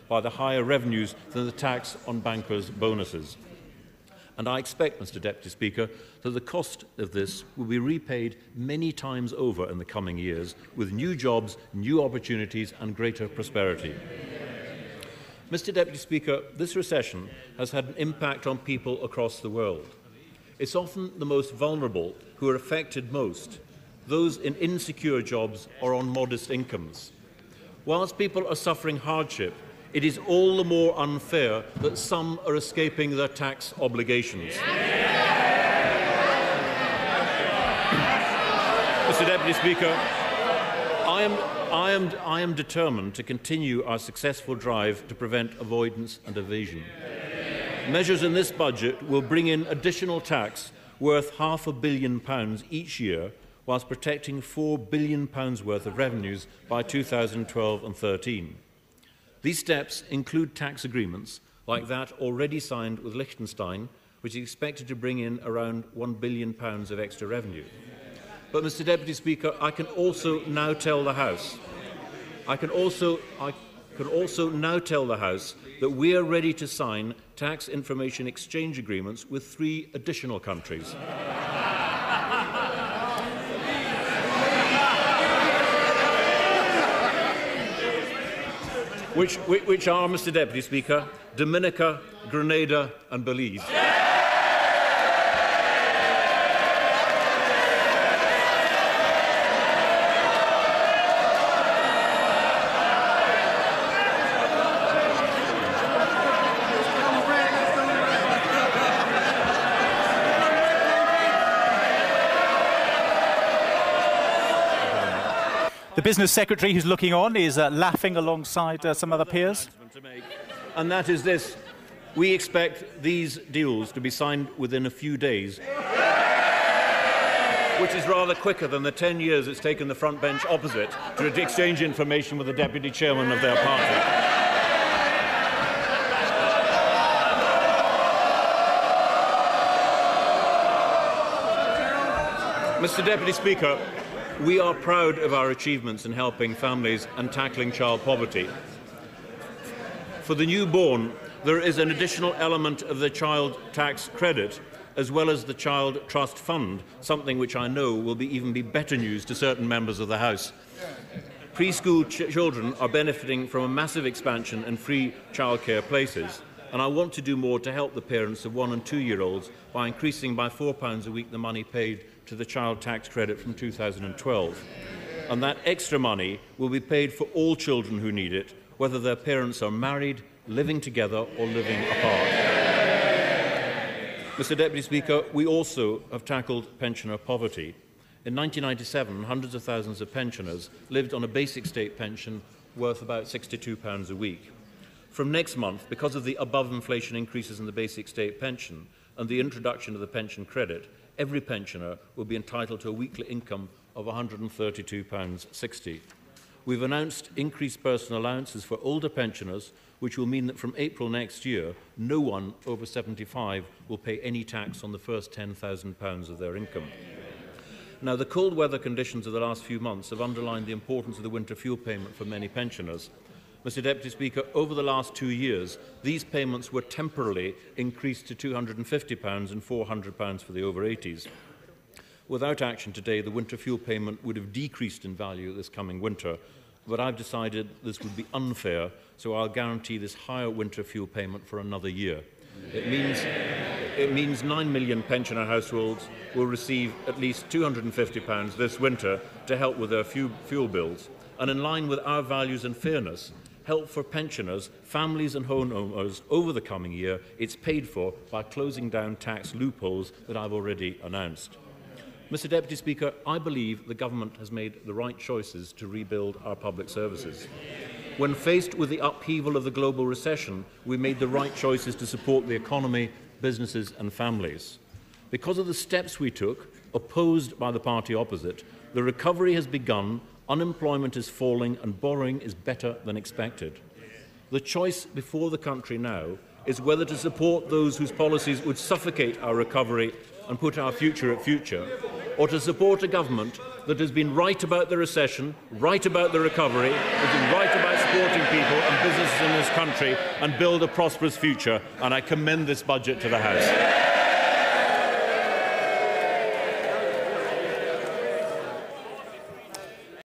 by the higher revenues than the tax on bankers' bonuses. And I expect, Mr. Deputy Speaker, that the cost of this will be repaid many times over in the coming years with new jobs, new opportunities and greater prosperity. Mr. Deputy Speaker, this recession has had an impact on people across the world. It's often the most vulnerable who are affected most, those in insecure jobs or on modest incomes. Whilst people are suffering hardship, it is all the more unfair that some are escaping their tax obligations. Mr. Deputy Speaker, I am determined to continue our successful drive to prevent avoidance and evasion. Measures in this budget will bring in additional tax worth £500 million each year, whilst protecting £4 billion worth of revenues by 2012 and 13. These steps include tax agreements like that already signed with Liechtenstein, which is expected to bring in around £1 billion of extra revenue. But, Mr. Deputy Speaker, I can also now tell the House that we are ready to sign tax information exchange agreements with 3 additional countries. Which are, Mr. Deputy Speaker, Dominica, Grenada and Belize. The Business Secretary, who's looking on, is laughing alongside some other peers. And that is this. We expect these deals to be signed within a few days, which is rather quicker than the 10 years it's taken the front bench opposite to exchange information with the Deputy Chairman of their party. Mr. Deputy Speaker, we are proud of our achievements in helping families and tackling child poverty. For the newborn, there is an additional element of the child tax credit, as well as the Child Trust Fund, something which I know will even be better news to certain members of the House. Preschool children are benefiting from a massive expansion in free childcare places, and I want to do more to help the parents of 1- and 2-year-olds by increasing by £4 a week the money paid to the child tax credit from 2012. And that extra money will be paid for all children who need it, whether their parents are married, living together or living apart. Mr. Deputy Speaker, we also have tackled pensioner poverty. In 1997, hundreds of thousands of pensioners lived on a basic state pension worth about £62 a week. From next month, because of the above-inflation increases in the basic state pension and the introduction of the pension credit, every pensioner will be entitled to a weekly income of £132.60. We've announced increased personal allowances for older pensioners, which will mean that from April next year, no one over 75 will pay any tax on the first £10,000 of their income. Now, the cold weather conditions of the last few months have underlined the importance of the winter fuel payment for many pensioners. Mr. Deputy Speaker, over the last 2 years, these payments were temporarily increased to £250 and £400 for the over-80s. Without action today, the winter fuel payment would have decreased in value this coming winter, but I've decided this would be unfair, so I'll guarantee this higher winter fuel payment for another year. It means 9 million pensioner households will receive at least £250 this winter to help with their fuel bills. And in line with our values and fairness, help for pensioners, families and homeowners over the coming year, it's paid for by closing down tax loopholes that I've already announced. Mr. Deputy Speaker, I believe the government has made the right choices to rebuild our public services. When faced with the upheaval of the global recession, we made the right choices to support the economy, businesses and families. Because of the steps we took, opposed by the party opposite, the recovery has begun, unemployment is falling and borrowing is better than expected. The choice before the country now is whether to support those whose policies would suffocate our recovery and put our future at future, or to support a government that has been right about the recession, right about the recovery, has been right about supporting people and businesses in this country and build a prosperous future, and I commend this budget to the House.